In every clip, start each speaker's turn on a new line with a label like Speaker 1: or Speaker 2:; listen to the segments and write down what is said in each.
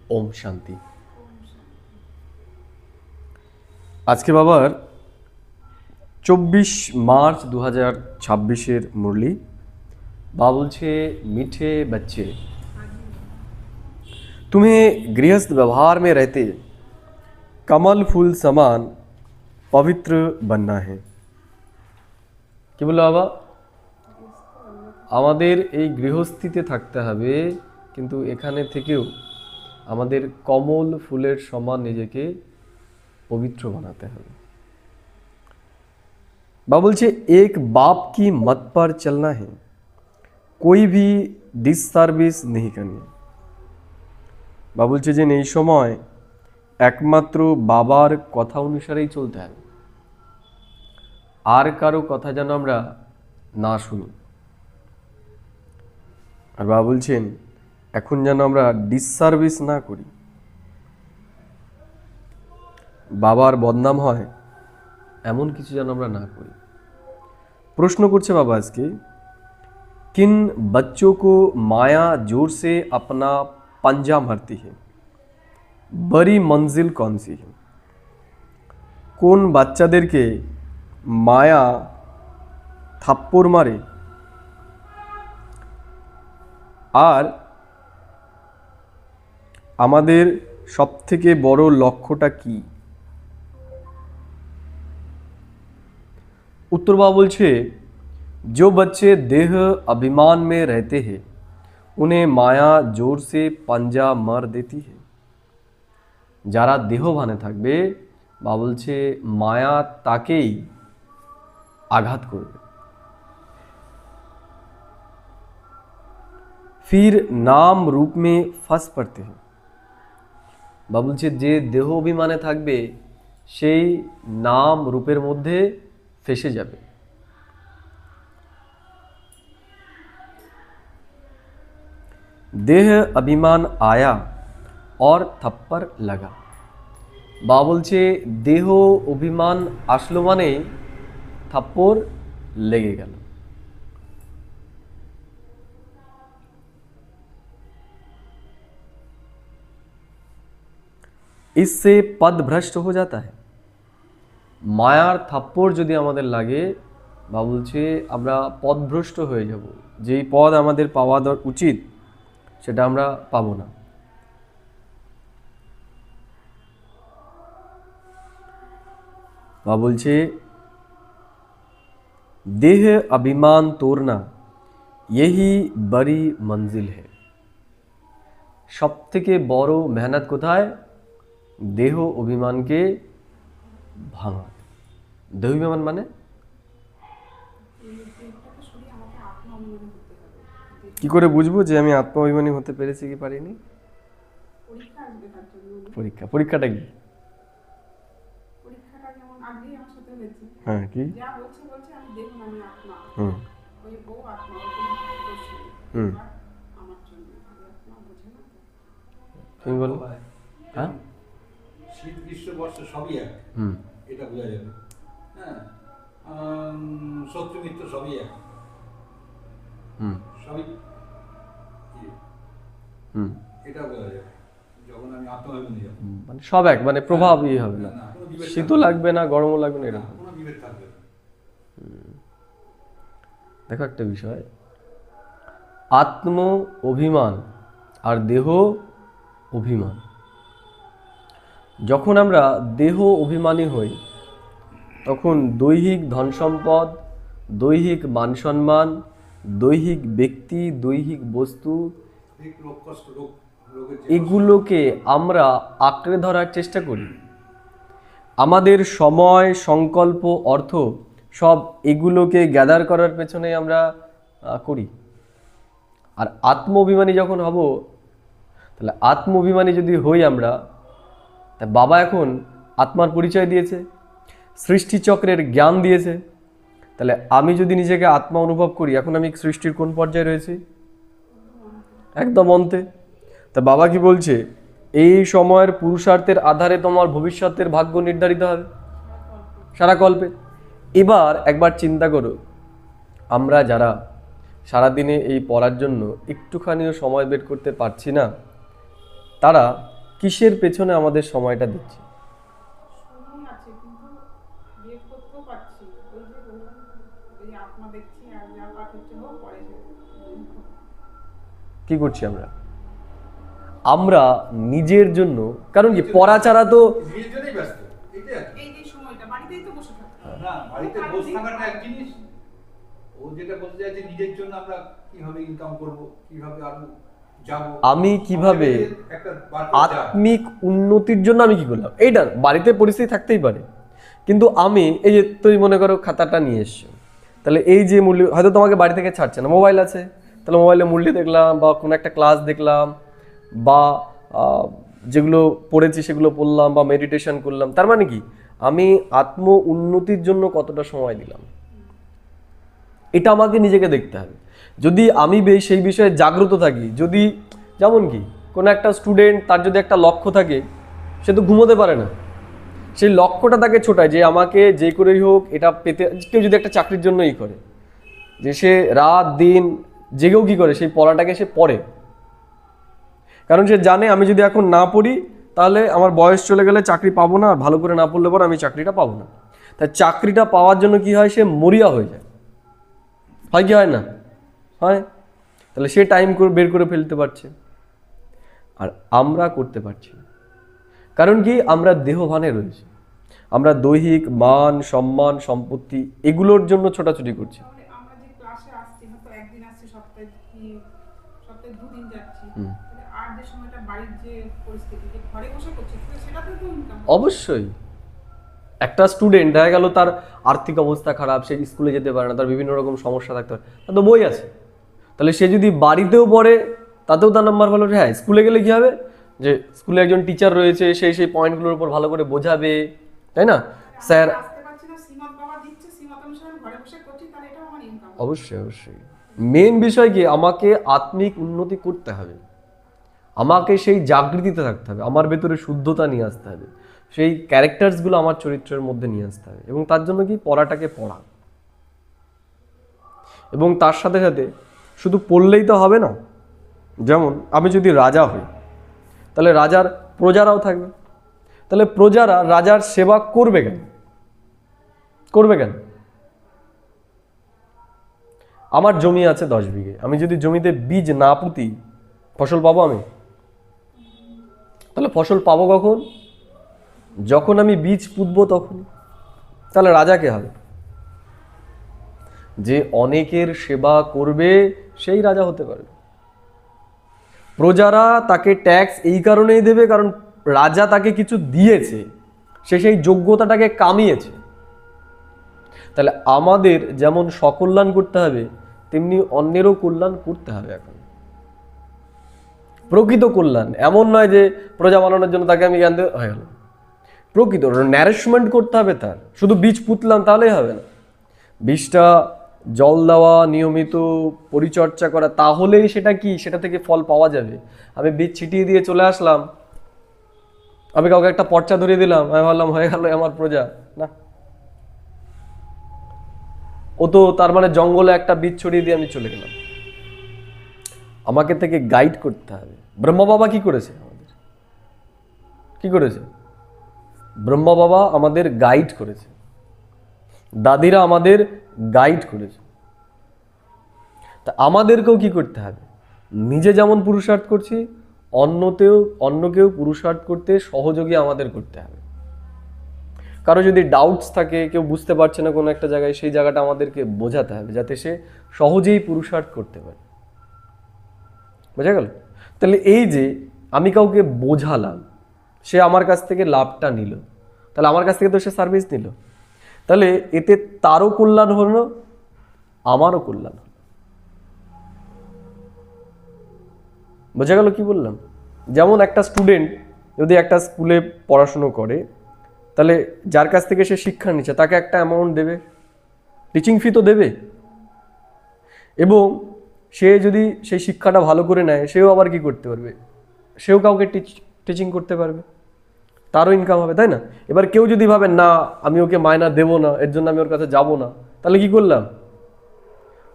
Speaker 1: ওম শান্তি। আজকে বাবার 24 मार्च 2026 मुरली। बाबा बोलছে मीठे बच्चे, तुम्हें गृहस्थ व्यवहार में रहते कमल फूल समान पवित्र बनना है। কি বললো বাবা? আমাদের এই গৃহস্থিতে থাকতে হবে, কিন্তু এখানে থেকেও আমাদের কমল ফুলের সমান নিজেকে পবিত্র বানাতে হবে। बाबा बोलছে एक बाप की मत पर चलना है, कोई भी डिससार्विस नहीं करनी। बाबा बोलছে যে এই সময় একমাত্র বাবার কথা অনুসারেই চলতে হবে, আর কারো কথা যেন আমরা না শুনি। আর বাবা বলছেন এখন যেন আমরা ডিসসার্ভিস না করি, বাবার বদনাম হয় এমন কিছু যেন আমরা না করি। প্রশ্ন করছে বাবা আজকে, किन बच्चों को माया जोर से अपना पंजा मारती है, बड़ी मंजिल कौन सी है? কোন বাচ্চাদেরকে মায়া থাপ্পড় মারে আর আমাদের সবথেকে বড় লক্ষ্যটা কি? उत्तर बाबा बोलছে जो बच्चे देह अभिमान में रहते हैं उन्हें माया जोर से पंजा मार देती है। যারা দেহভানে থাকবে বাবা বলছে মায়া তাকেই আঘাত করবে। फिर नाम रूप में फंस पड़ते हैं। বাবা বলছে যে দেহ অভিমানে থাকবে সেই নাম রূপের মধ্যে ফেসে যাবে। দেহ অভিমান আয়া और थप्पड़ लगा। বাবা বলছে দেহ অভিমান আসলো মানে থাপ্পড় লেগে গেল। इससे पद भ्रष्ट हो जाता है। মায়ার থাপ্পড় যদি আমাদের লাগে বাবা বলছে আমরা পদভ্রষ্ট হয়ে যাব, যেই পদ আমাদের পাওয়া উচিত সেটা আমরা পাবো না। বাবা বলছে देह अभिमान तोड़ना यही बड़ी मंजिल है। সব থেকে বড় মেহনত কোথায়? দেহ অভিমানকে ভাঙা। দেহ অভিমান মানে কি করে বুঝবো যে আমি আত্ম অভিমানী হতে পেরেছি কি পারিনি? পরীক্ষাটা কি? হ্যাঁ কি? তুমি বলো। হ্যাঁ
Speaker 2: শীত গ্রীষ্ম বর্ষা সবই এক, এটা বোঝা যাবে। হ্যাঁ শত্রু মিত্র সবই এক, সবই এটা বোঝা যাবে যখন আমি আত্মঅভিমানী যাব।
Speaker 1: মানে সব এক, মানে প্রভাব হবে না, শীতও লাগবে না গরমও লাগবে না, এরকম
Speaker 2: কোনো বিভেদ থাকবে না।
Speaker 1: দেখো একটা বিষয়, আত্ম অভিমান আর দেহ অভিমান, যখন আমরা দেহ অভিমানী হই তখন দৈহিক ধন সম্পদ, দৈহিক মান সম্মান, দৈহিক ব্যক্তি, দৈহিক বস্তু এগুলোকে আমরা আঁকড়ে ধরার চেষ্টা করি। আমাদের সময়, সংকল্প, অর্থ সব এগুলোকে গ্যাদার করার পেছনে আমরা করি। আর আত্ম অভিমানী যখন হব, তাহলে আত্ম অভিমানী যদি হই আমরা, তা বাবা এখন আত্মার পরিচয় দিয়েছে, সৃষ্টিচক্রের জ্ঞান দিয়েছে, তাহলে আমি যদি নিজেকে আত্মা অনুভব করি, এখন আমি সৃষ্টির কোন পর্যায়ে রয়েছি? একদম অন্তে। তা বাবা কি বলছে? এই সময়ের পুরুষার্থের আধারে তোমার ভবিষ্যতের ভাগ্য নির্ধারিত হবে সারা কল্পে। এবার একবার চিন্তা করো, আমরা যারা সারাদিনে এই পড়ার জন্য একটুখানিও সময় বের করতে পারছি না, তারা কিসের পেছনে আমাদের সময়টা দিচ্ছি?
Speaker 3: সময় আছে কিন্তু বের করতেও পারছি না। ওই যে বললাম, ওই আত্মা দেখছি আর যা পাঠ হচ্ছে হোক, পরে
Speaker 1: কি করছি আমরা? আমরা নিজের জন্য, কারণ কি পড়া ছাড়া তো
Speaker 2: নিজের জন্যই ব্যস্ত, এটাই আর কি।
Speaker 3: এই যে সময়টা বাড়িতেই তো বসে থাকতে হয়।
Speaker 2: না, বাড়িতে বসে থাকাটা এক জিনিস, ও যেটা বলতে চাইছে নিজের জন্য আমরা কিভাবে ইনকাম করব, কিভাবে আরো যাব,
Speaker 1: আমি কিভাবে
Speaker 2: একটা বার্তা যায়।
Speaker 1: আত্মিক উন্নতির জন্য আমি কি করলাম, এইটা বাড়িতে পরিস্থিতি থাকতেই পারে, কিন্তু আমি এই যে তুমি মনে করো খাতাটা নিয়ে এসছো, তাহলে এই যে মূল্য হয়তো তোমাকে বাড়ি থেকে ছাড়ছে না, মোবাইল আছে, তাহলে মোবাইলে মূল্য দেখলাম বা কোনো একটা ক্লাস দেখলাম বা যেগুলো পড়েছি সেগুলো পড়লাম বা মেডিটেশন করলাম। তার মানে কি আমি আত্ম উন্নতির জন্য কতটা সময় দিলাম, এটা আমাকে নিজেকে দেখতে হবে। যদি আমি সেই বিষয়ে জাগ্রত থাকি, যদি যেমন কি কোনো একটা স্টুডেন্ট তার যদি একটা লক্ষ্য থাকে, সে তো ঘুমোতে পারে না, সেই লক্ষ্যটা তাকে ছোটায় যে আমাকে যে করেই হোক এটা পেতে। কেউ যদি একটা চাকরির জন্যই করে, যে সে রাত দিন জেগেও কি করে সেই পড়াটাকে সে পড়ে, কারণ সে জানে আমি যদি এখন না পড়ি তাহলে আমার বয়স চলে গেলে চাকরি পাবো না, আর ভালো করে না পড়লে পর আমি চাকরিটা পাবো না। তাই চাকরিটা পাওয়ার জন্য কি হয়, সে মরিয়া হয়ে যায়, হয় কি হয় না? হয়। তাহলে সে টাইম করে বের করে ফেলতে পারছে, আর আমরা করতে পারছি না। কারণ কি আমরা দেহভানে রয়েছি, আমরা দৈহিক মান সম্মান সম্পত্তি এগুলোর জন্য ছোটাছুটি করছি।
Speaker 3: তাহলে আমরা যে ক্লাসে আসছি, হয়তো একদিন আসছি, সপ্তাহে কি সপ্তাহে 2 দিন যাচ্ছি, তাহলে আর যে সময়টা বাড়ির যে পরিস্থিতি, যে ঘরে বসে করছি, তাহলে সেটাতে তো ইনকাম।
Speaker 1: অবশ্যই একটা স্টুডেন্ট দেখা গেল তার আর্থিক অবস্থা খারাপ, সে স্কুলে যেতে পারে না, তার বিভিন্ন রকম সমস্যা থাকতে পারে, তার তো বই আছে, তাহলে সে যদি বাড়িতেও পড়ে তাতেও তার নাম্বার ভালো। হ্যাঁ, স্কুলে গেলে কি হবে, যে স্কুলে একজন টিচার রয়েছে, সেই পয়েন্টগুলোর উপর ভালো করে বোঝাবে, তাই না? স্যার
Speaker 3: আসতে পারছি না, শ্রীমত বাবা দিচ্ছে, শ্রীমত অনুসারে ঘরে বসে করছি, তাহলে এটাও আমার ইনকাম।
Speaker 1: অবশ্যই অবশ্যই মেন বিষয় কি, আমাকে আত্মিক উন্নতি করতে হবে, আমাকে সেই জাগৃতিতে থাকতে হবে, আমার ভেতরে শুদ্ধতা নিয়ে আসতে হবে, সেই ক্যারেক্টার্সগুলো আমার চরিত্রের মধ্যে নিয়ে আসতে হবে। এবং তার জন্য কি পড়াটাকে পড়া, এবং তার সাথে সাথে শুধু পড়লেই তো হবে না। যেমন আমি যদি রাজা হই, তাহলে রাজার প্রজারাও থাকবে, তাহলে প্রজারা রাজার সেবা করবে কেন? করবে কেন? আমার জমি আছে 10 বিঘে, আমি যদি জমিতে বীজ না পুঁতি ফসল পাবো আমি? তাহলে ফসল পাবো কখন? যখন আমি বীজ পুঁতবো তখন। তাহলে রাজা কে হবে? যে অনেকের সেবা করবে সেই রাজা হতে পারবে। প্রজারা তাকে ট্যাক্স এই কারণেই দেবে কারণ রাজা তাকে কিছু দিয়েছে, সে সেই যোগ্যতাটাকে কামিয়েছে। তাহলে আমাদের যেমন সকল্যাণ করতে হবে, তেমনি অন্যেরও কল্যাণ করতে হবে। এখন প্রকৃত কল্যাণ এমন নয় যে প্রজা বানানোর জন্য তাকে আমি জ্ঞান দেওয়া হয়ে গেল, প্রকৃত ন্যারিশমেন্ট করতে হবে তার। শুধু বীজ পুঁতলাম তাহলেই হবে না, বীজটা জল দেওয়া, নিয়মিত পরিচর্যা করা, তাহলেই সেটা কি সেটা থেকে ফল পাওয়া যাবে। আমি বীজ ছিটিয়ে দিয়ে চলে আসলাম, আমি কাউকে একটা পর্চা ধরিয়ে দিলাম, আমি ভাবলাম হয়ে গেল আমার প্রজা, না। ও তো তার মানে জঙ্গলে একটা বীজ ছড়িয়ে দিয়ে আমি চলে গেলাম। আমাকে থেকে গাইড করতে হবে। ব্রহ্মা বাবা কি করেছে আমাদের? কি করেছে? ব্রহ্মা বাবা আমাদের গাইড করেছে, দাদিরা আমাদের গাইড করেছে। তা আমাদেরকেও কি করতে হবে? নিজে যেমন পুরুষার্থ করছি, অন্যকেও পুরুষার্থ করতে সহযোগী আমাদের করতে হবে। কারো যদি ডাউটস থাকে, কেউ বুঝতে পারছে না কোনো একটা জায়গায়, সেই জায়গাটা আমাদেরকে বোঝাতে হবে যাতে সে সহজেই পুরুষার্থ করতে পারে। বোঝা গেল? তাহলে এই যে আমি কাউকে বোঝালাম, সে আমার কাছ থেকে লাভটা নিল, তাহলে আমার কাছ থেকে তো সে সার্ভিস নিল, তাহলে এতে তারও কল্যাণ হলো, আমারও কল্যাণ হলো। বোঝা গেল কি বললাম? যেমন একটা স্টুডেন্ট যদি একটা স্কুলে পড়াশুনো করে, তাহলে যার কাছ থেকে সে শিক্ষা নিচ্ছে তাকে একটা অ্যামাউন্ট দেবে, টিচিং ফি তো দেবে, এবং সে যদি সেই শিক্ষাটা ভালো করে নেয়, সেও আবার কি করতে পারবে, সেও কাউকে টিচিং করতে পারবে, তারও ইনকাম হবে, তাই না? এবার কেউ যদি ভাবে না আমি ওকে মায়না দেবো না, এর জন্য আমি ওর কাছে যাবো না, তাহলে কি করলাম?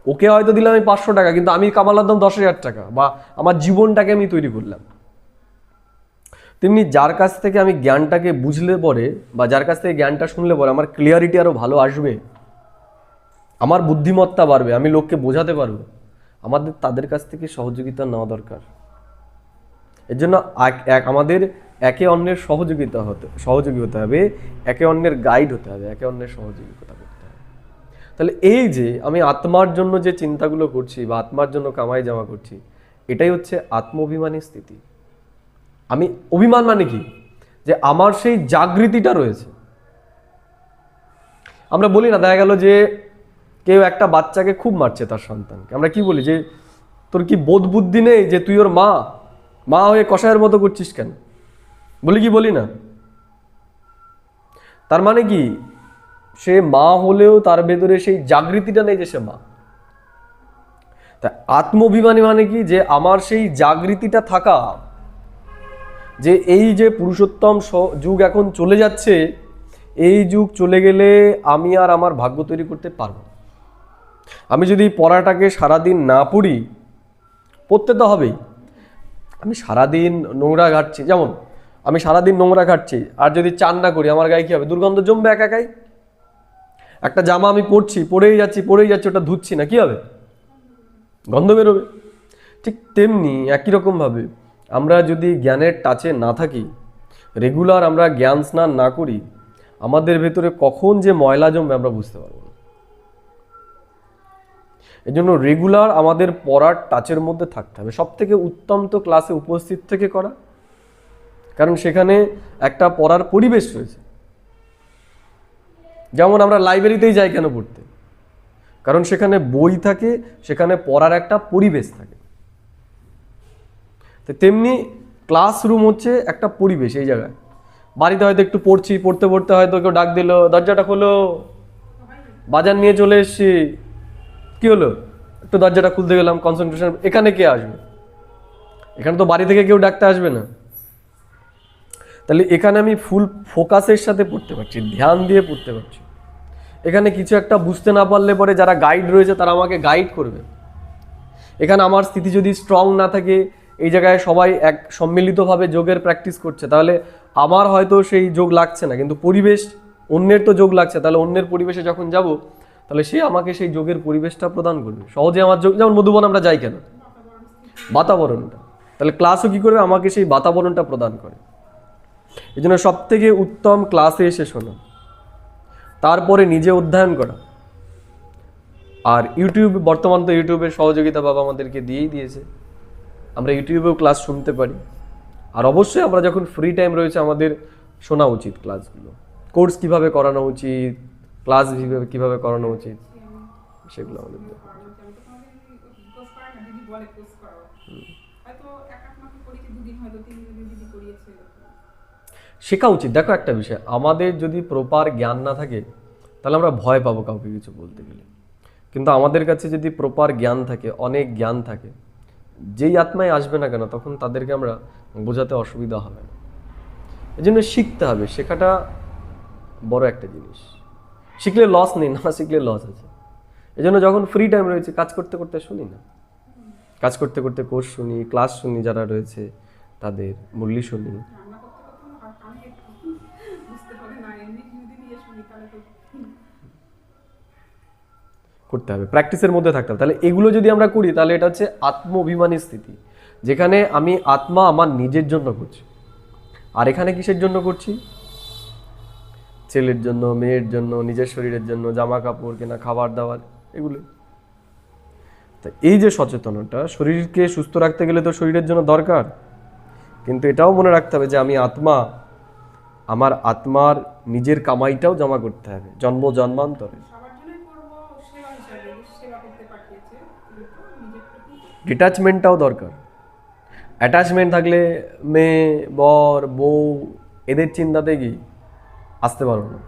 Speaker 1: ওকে হয়তো দিলাম আমি 500 টাকা, কিন্তু আমি কামালাম 10,000 টাকা, বা আমার জীবনটাকে আমি তৈরি করলাম। তো তেমনি যার কাছ থেকে আমি জ্ঞানটাকে বুঝলে পরে বা যার কাছ থেকে জ্ঞানটা শুনলে পরে আমার ক্লিয়ারিটি আরও ভালো আসবে, আমার বুদ্ধিমত্তা বাড়বে, আমি লোককে বোঝাতে পারবো, আমাদের তাদের কাছ থেকে সহযোগিতা নেওয়া দরকার। এর জন্য আমাদের একে অন্যের সহযোগী হতে হবে, একে অন্যের গাইড হতে হবে, একে অন্যের সহযোগিতা করতে হবে। তাহলে এই যে আমি আত্মার জন্য যে চিন্তাগুলো করছি বা আত্মার জন্য কামাই জামা করছি, এটাই হচ্ছে আত্ম-অভিমানী স্থিতি। আমি অভিমান মানে কি? যে আমার সেই জাগৃতিটা রয়েছে। আমরা বলি না, দেখা গেল যে কেউ একটা বাচ্চাকে খুব মারছে তার সন্তানকে, আমরা কি বলি যে তোর কি বোধ বুদ্ধি নেই যে তুই ওর মা হয়ে কষায়ের মতো করছিস কেন? বলি কি বলি না? তার মানে কি, সে মা হলেও তার ভেতরে সেই জাগৃতিটা নেই যে সে মা। তা আত্ম-অভিমানী মানে কি? যে আমার সেই জাগৃতিটা থাকা, যে এই যে পুরুষোত্তম যুগ এখন চলে যাচ্ছে, এই যুগ চলে গেলে আমি আর আমার ভাগ্য তৈরি করতে পারবো না। আমি যদি পড়াটাকে সারাদিন না পড়ি, পড়তে তো হবেই। আমি সারাদিন নোংরা ঘাটছি, যেমন আমি সারাদিন নোংরা ঘাটছি, আর যদি চান না করি আমার গায়ে কী হবে? দুর্গন্ধ জমবে একাই। একটা জামা আমি পরেই যাচ্ছি, ওটা ধুচ্ছি না, কি হবে? গন্ধ বেরোবে। ঠিক তেমনি একই রকমভাবে আমরা যদি জ্ঞানের টাচে না থাকি, রেগুলার আমরা জ্ঞান স্নান না করি, আমাদের ভেতরে কখন যে ময়লা জমবে আমরা বুঝতে পারবো না। এই জন্য রেগুলার আমাদের পড়ার টাচের মধ্যে থাকতে হবে। সব থেকে উত্তম তো ক্লাসে উপস্থিত থেকে করা, কারণ সেখানে একটা পড়ার পরিবেশ রয়েছে। যেমন আমরা লাইব্রেরিতেই যাই কেন পড়তে? কারণ সেখানে বই থাকে, সেখানে পড়ার একটা পরিবেশ থাকে। তো তেমনি ক্লাসরুম হচ্ছে একটা পরিবেশ। এই জায়গায় বাড়িতে হয়তো একটু পড়তে হয়তো কেউ ডাক দিল, দরজাটা খোলো, বাজার নিয়ে চলে এসছি, কি হলো, একটু দরজাটা খুলতে গেলাম, কনসেন্ট্রেশন। এখানে কে আসবে? এখানে তো বাড়ি থেকে কেউ ডাকতে আসবে না। তাহলে এখানে আমি ফুল ফোকাসের সাথে পড়তে পারছি, ধ্যান দিয়ে পড়তে পারছি। এখানে কিছু একটা বুঝতে না পারলে পরে যারা গাইড রয়েছে তারা আমাকে গাইড করবে। এখানে আমার স্থিতি যদি স্ট্রং না থাকে, এই জায়গায় সবাই এক সম্মিলিতভাবে যোগের প্র্যাকটিস করছে, তাহলে আমার হয়তো সেই যোগ লাগছে না, কিন্তু পরিবেশ অন্যের তো যোগ লাগছে। তাহলে অন্যের পরিবেশে যখন যাব, তাহলে সে আমাকে সেই যোগের পরিবেশটা প্রদান করবে। সহজে আমার যোগ, যেমন মধুবন আমরা যাই কেন? বাতাবরণটা। তাহলে ক্লাসও কি করবে? আমাকে সেই বাতাবরণটা প্রদান করে। এই জন্য সব থেকে উত্তম ক্লাসে এসে শোনা, তারপরে নিজে অধ্যয়ন করা। আর বর্তমান তো ইউটিউবের সহযোগিতা বাবা আমাদেরকে দিয়েছে, আমরা ইউটিউবেও ক্লাস শুনতে পারি। আর অবশ্যই আমরা যখন ফ্রি টাইম রয়েছে আমাদের শোনা উচিত ক্লাসগুলো, কোর্স কিভাবে করানো উচিত, ক্লাস কিভাবে করানো উচিত, সেগুলো আমাদের শেখা উচিত। দেখো একটা বিষয়, আমাদের যদি প্রপার জ্ঞান না থাকে তাহলে আমরা ভয় পাবো কাউকে কিছু বলতে গেলে। কিন্তু আমাদের কাছে যদি প্রপার জ্ঞান থাকে, অনেক জ্ঞান থাকে, যেই আত্মায় আসবে না কেন তখন তাদেরকে আমরা বোঝাতে অসুবিধা হবে না। এই জন্য শিখতে হবে, শেখাটা বড় একটা জিনিস। শিখলে লস নেই, না শিখলে লস আছে। এই জন্য যখন ফ্রি টাইম রয়েছে কাজ করতে করতে শুনি না, কাজ করতে করতে কোর্স শুনি, ক্লাস শুনি, যারা রয়েছে তাদের মূল্য শুনি। করতে হবে, প্র্যাকটিসের মধ্যে থাকতে হবে। তাহলে এগুলো যদি আমরা করি তাহলে এটা হচ্ছে আত্ম-অভিমানী স্থিতি, যেখানে আমি আত্মা আমার নিজের জন্য করছি। আর এখানে কিসের জন্য করছি? ছেলের জন্য, মেয়ের জন্য, নিজের শরীরের জন্য, জামা কাপড় কেনা, খাবার দাবার, এগুলো। তা এই যে সচেতনতা, শরীরকে সুস্থ রাখতে গেলে তো শরীরের জন্য দরকার, কিন্তু এটাও মনে রাখতে হবে যে আমি আত্মা, আমার আত্মার নিজের কামাইটাও জমা করতে হবে জন্মান্তরে। ডিটাচমেন্টটাও দরকার। অ্যাটাচমেন্ট থাকলে মেয়ে, বর, বউ এদের চিন্তাতে কি আসতে পারবো না।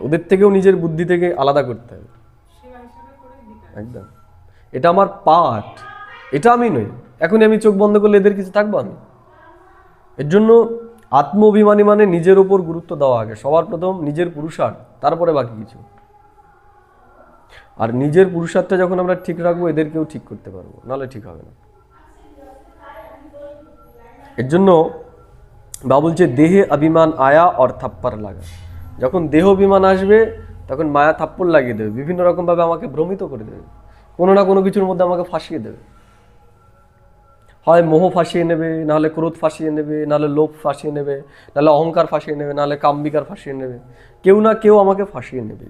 Speaker 1: ওদের থেকেও নিজের বুদ্ধি থেকে আলাদা করতে হবে একদম। এটা আমার পার্ট, এটা আমি নই। এখনই আমি চোখ বন্ধ করলে এদের কিছু থাকবো আমি? এর জন্য আত্ম-অভিমানী মানে নিজের উপর গুরুত্ব দেওয়া আগে, সবার প্রথম নিজের পুরুষার্থ, তারপরে বাকি কিছু। আর নিজের পুরুষার্থটা যখন আমরা ঠিক রাখবো, এদেরকেও ঠিক করতে পারবো, নাহলে ঠিক হবে না। এর জন্য বা বলছে দেহে অভিমান আয়া আর থাপ্পর লাগা। যখন দেহ অভিমান আসবে তখন মায়া থাপ্পড় লাগিয়ে দেবে, বিভিন্ন রকমভাবে আমাকে ভ্রমিত করে দেবে, কোনো না কোনো কিছুর মধ্যে আমাকে ফাঁসিয়ে দেবে। হয় মোহ ফাঁসিয়ে নেবে, নাহলে ক্রোধ ফাঁসিয়ে নেবে, নাহলে লোভ ফাঁসিয়ে নেবে, নাহলে অহংকার ফাঁসিয়ে নেবে, নাহলে কামবিকার ফাঁসিয়ে নেবে। কেউ না কেউ আমাকে ফাঁসিয়ে নেবে।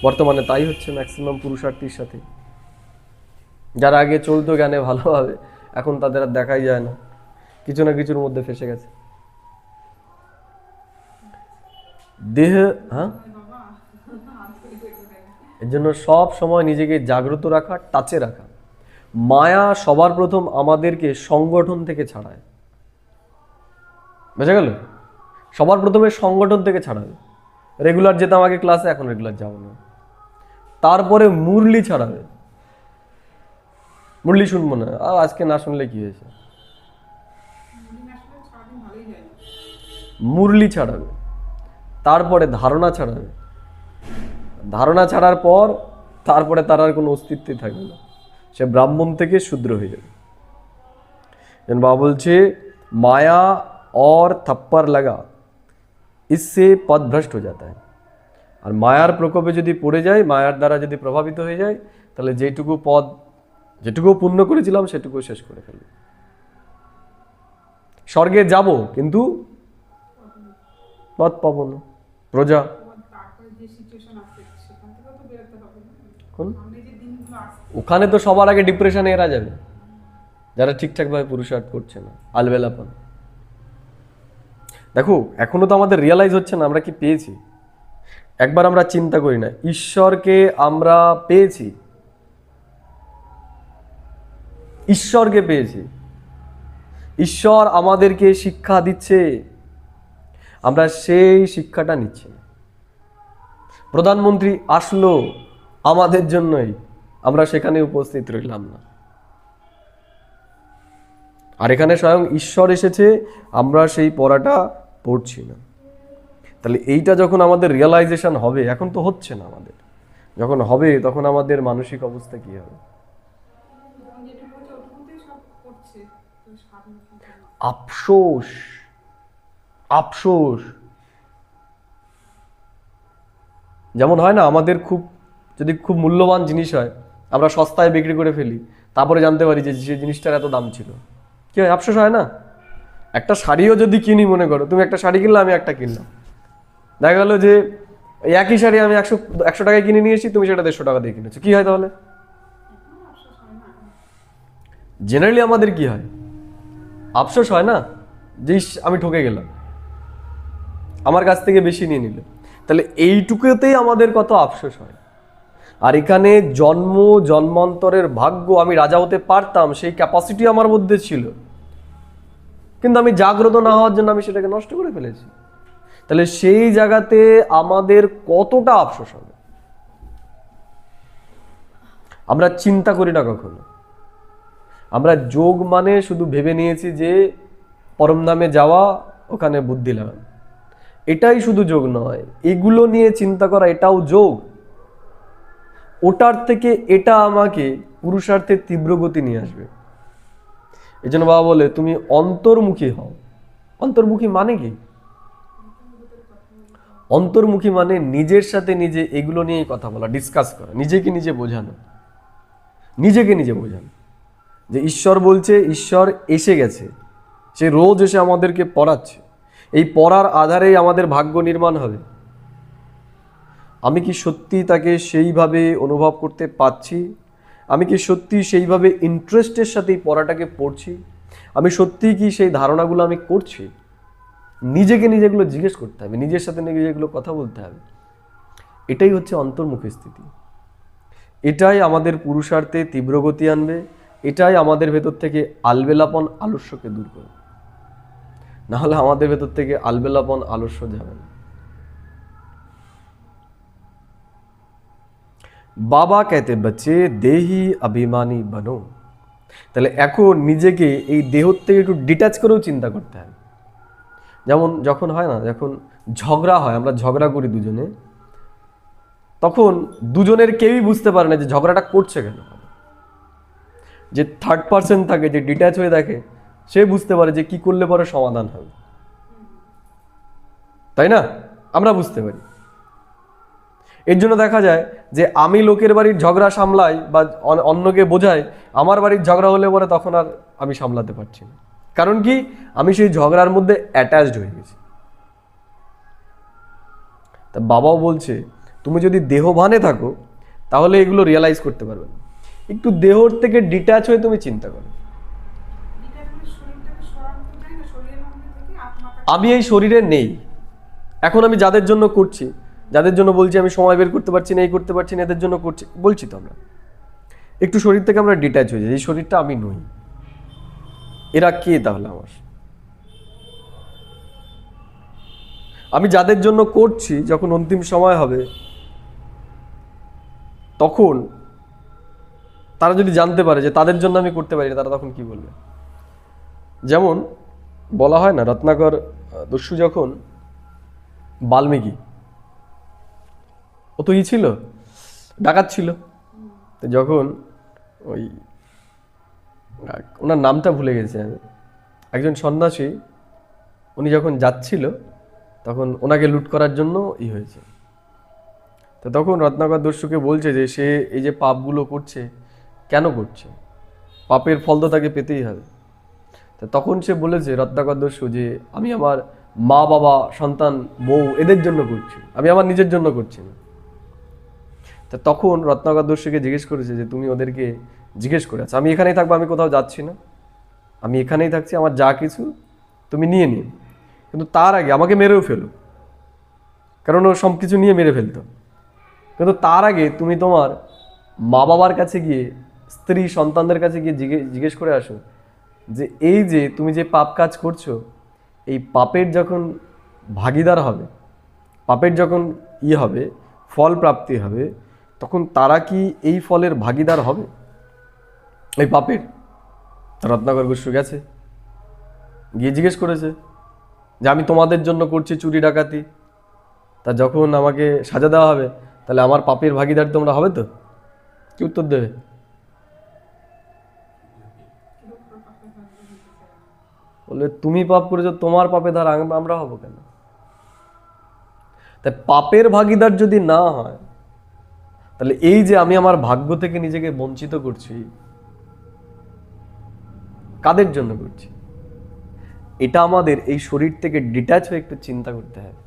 Speaker 1: বর্তমানে তাই হচ্ছে ম্যাক্সিমাম পুরুষার্থীর সাথে। যারা আগে চলতো জ্ঞানে ভালোভাবে, এখন তাদের আর দেখাই যায় না, কিছু না কিছুর মধ্যে ফেসে গেছে। দেহ এর জন্য সব সময় নিজেকে জাগ্রত রাখা, টাচে রাখা। মায়া সবার প্রথম আমাদেরকে সংগঠন থেকে ছাড়ায়, বুঝা গেল? সবার প্রথমে সংগঠন থেকে ছাড়াবে। রেগুলার যেতাম আগে ক্লাসে, এখন রেগুলার যাবো না। তারপরে মুরলি ছাড়াবে, মুরলি শুনবো না, আজকে না শুনলে কি হয়েছে, মুরলি ছাড়াবে। তারপরে ধারণা ছাড়াবে, ধারণা ছাড়ার পর তারপরে তার আর কোনো অস্তিত্বই থাকবে না, সে ব্রাহ্মণ থেকে শূদ্র হয়ে যাবে। যেন বাবা বলছে মায়া और थप्पड़ लगा इससे पद भ्रष्ट हो जाता है। আর মায়ার প্রকোপে যদি পড়ে যায়, মায়ার দ্বারা যদি প্রভাবিত হয়ে যায়, তাহলে যেটুকু পুণ্য করেছিলাম সেটুকু শেষ করে ফেলবে। স্বর্গে যাব কিন্তু পদ পাবো না, প্রজা। ওখানে তো সবার আগে ডিপ্রেশনে এরা যাবে, যারা ঠিকঠাকভাবে পুরুষার্থ করছে না, আলবেলাপন। দেখো এখনো তো আমাদের রিয়ালাইজ হচ্ছে না আমরা কি পেয়েছি। একবার আমরা চিন্তা করি না, ঈশ্বরকে আমরা পেয়েছি, ঈশ্বরকে পেয়েছি, ঈশ্বর আমাদেরকে শিক্ষা দিচ্ছে, আমরা সেই শিক্ষাটা নিচ্ছি। প্রধানমন্ত্রী আসলো আমাদের জন্যই, আমরা সেখানে উপস্থিত রইলাম না। আর এখানে স্বয়ং ঈশ্বর এসেছে, আমরা সেই পড়াটা পড়ছি না। তাহলে এইটা যখন আমাদের রিয়েলাইজেশন হবে, এখন তো হচ্ছে না আমাদের, যখন হবে তখন আমাদের মানসিক অবস্থা কি হবে? আফসোস, আফসোস। যেমন হয় না, আমাদের যদি খুব মূল্যবান জিনিস হয়, আমরা সস্তায় বিক্রি করে ফেলি, তারপরে জানতে পারি যে জিনিসটার এত দাম ছিল, কি হয়? আফসোস হয় না? একটা শাড়িও যদি কিনি, মনে করো তুমি একটা শাড়ি কিনলে, আমি একটা কিনলাম, দেখা গেল যে একই শাড়ি আমি 100 টাকায় কিনে নিয়ে এসেছি, তুমি সেটা 150 টাকা দিয়ে কিনেছো, কি হয় তাহলে? জেনারেলি আমাদের কি হয়? আফসোস হয় না যে আমি ঠকে গেলাম, আমার কাছ থেকে বেশি নিয়ে নিল। তাহলে এইটুকুতেই আমাদের কত আফসোস হয়। আর এখানে জন্মান্তরের ভাগ্য, আমি রাজা হতে পারতাম, সেই ক্যাপাসিটি আমার মধ্যে ছিল, কিন্তু আমি জাগ্রত না হওয়ার জন্য আমি সেটাকে নষ্ট করে ফেলেছি। তাহলে সেই জায়গাতে আমাদের কতটা আফসোস হবে, আমরা চিন্তা করি না কখনো। আমরা যোগ মানে শুধু ভেবে নিয়েছি যে পরমধামে যাওয়া, ওখানে বুদ্ধি লাগানো, এটাই শুধু যোগ নয়, এগুলো নিয়ে চিন্তা করা এটাও যোগ। ওটার থেকে এটা আমাকে পুরুষার্থের তীব্র গতি নিয়ে আসবে। এই জন্য বাবা বলে তুমি অন্তর্মুখী হও। অন্তর্মুখী মানে কি? অন্তর্মুখী মানে নিজের সাথে নিজে এগুলো নিয়েই কথা বলা, ডিসকাস করা, নিজেকে নিজে বোঝানো, নিজেকে নিজে বোঝানো যে ঈশ্বর বলছে, ঈশ্বর এসে গেছে, সে রোজ এসে আমাদেরকে পড়াচ্ছে, এই পড়ার আধারেই আমাদের ভাগ্য নির্মাণ হবে। আমি কি সত্যি তাকে সেইভাবে অনুভব করতে পারছি? আমি কি সত্যি সেইভাবে ইন্টারেস্টের সাথে এই পড়াটাকে পড়ছি? আমি সত্যি কি সেই ধারণাগুলো আমি করছি? নিজেকে নিজেগুলো জিজ্ঞেস করতে হবে, নিজের সাথে নিজেগুলো কথা বলতে হবে। এটাই হচ্ছে অন্তর্মুখী স্থিতি। এটাই আমাদের পুরুষার্থে তীব্র গতি আনবে, এটাই আমাদের ভেতর থেকে আলবেলাপন, আলস্যকে দূর করবে। নাহলে আমাদের ভেতর থেকে আলবেলাপন, আলস্য যাবে না। বাবা कहते बच्चे देही अभिमानी बनो। তাহলে এখন নিজেকে এই দেহ থেকে একটু ডিট্যাচ করেও চিন্তা করতে হবে। যেমন যখন হয় না, যখন ঝগড়া হয়, আমরা ঝগড়া করি দুজনে, তখন দুজনের কেউই বুঝতে পারে না যে ঝগড়াটা করছে কেন। যে থার্ড পার্সন থাকে, যে ডিট্যাচ হয়ে দেখে, সে বুঝতে পারে যে কি করলে পরে সমাধান হবে, তাই না? আমরা বুঝতে পারি। এর জন্য দেখা যায় যে আমি লোকের বাড়ির ঝগড়া সামলাই বা অন্যকে বোঝাই, আমার বাড়ির ঝগড়া হলে পরে তখন আর আমি সামলাতে পারছি না। কারণ কি, আমি সেই ঝগড়ার মধ্যে অ্যাটাচড হয়ে গেছি। তা বাবাও বলছে তুমি যদি দেহভানে থাকো তাহলে এগুলো রিয়েলাইজ করতে পারবে না। একটু দেহর থেকে ডিট্যাচ হয়ে তুমি চিন্তা করো।
Speaker 3: শরীরটাকে সরাতে চাই না, শরীরের মধ্যে থেকে আত্মাটা
Speaker 1: আমি এই শরীরে নেই, এখন আমি যাদের জন্য করছি, যাদের জন্য বলছি আমি সময় বের করতে পারছি না, এই করতে পারছি না, এদের জন্য করছি বলছি, তো আমরা একটু শরীর থেকে আমরা ডিট্যাচ হয়ে যাই। এই শরীরটা আমি নই, এরা কে তাহলে আমার? আমি যাদের জন্য করছি, যখন অন্তিম সময় হবে তখন তারা যদি জানতে পারে যে তাদের জন্য আমি করতে পারি না, তারা তখন কি বলবে? যেমন বলা হয় না, রত্নাকর দস্যু যখন বাল্মীকি, ও তো ছিল ডাকাত ছিল, তো যখন ওই ওনার নামটা ভুলে গেছি আমি, একজন সন্ন্যাসী, উনি যখন যাচ্ছিল তখন ওনাকে লুট করার জন্য হয়েছে। তো তখন রত্নাকর দস্যুকে বলছে যে সে এই যে পাপগুলো করছে কেন করছে, পাপের ফল তো তাকে পেতেই হবে। তো তখন সে বলেছে রত্নাকর দস্যু যে আমি আমার মা বাবা সন্তান বউ এদের জন্য করছি, আমি আমার নিজের জন্য করছি না। তা তখন রত্নাকর দস্যুকে জিজ্ঞেস করেছে যে তুমি ওদেরকে জিজ্ঞেস করে আছো, আমি এখানেই থাকবো, আমি কোথাও যাচ্ছি না, আমি এখানেই থাকছি, আমার যা কিছু তুমি নিয়ে নিও, কিন্তু তার আগে আমাকে মেরেও ফেলো, কারণ ও সব কিছু নিয়ে মেরে ফেলতো। কিন্তু তার আগে তুমি তোমার মা বাবার কাছে গিয়ে, স্ত্রী সন্তানদের কাছে গিয়ে জিজ্ঞেস করে আসো যে এই যে তুমি যে পাপ কাজ করছো, এই পাপের যখন ভাগীদার হবে, পাপের যখন হবে, ফল প্রাপ্তি হবে, তখন তারা কি এই ফলের ভাগীদার হবে এই পাপের? রত্নাকর দস্যু গেছে, গিয়ে জিজ্ঞেস করেছে যে আমি তোমাদের জন্য করছি চুরি ডাকাতি, তা যখন আমাকে সাজা দেওয়া হবে তাহলে আমার পাপের ভাগীদার তোমরা হবে তো? কি উত্তর দেবে? বলে তুমি পাপ করেছো, তোমার পাপে ধার আমরা হবো কেন? তাই পাপের ভাগীদার যদি না হয়, তাহলে এই যে আমি আমার ভাগ্য থেকে নিজেকে বঞ্চিত করছি, কাদের জন্য করছি? এটা আমাদের এই শরীর থেকে ডিট্যাচ হয়ে একটু চিন্তা করতে হবে,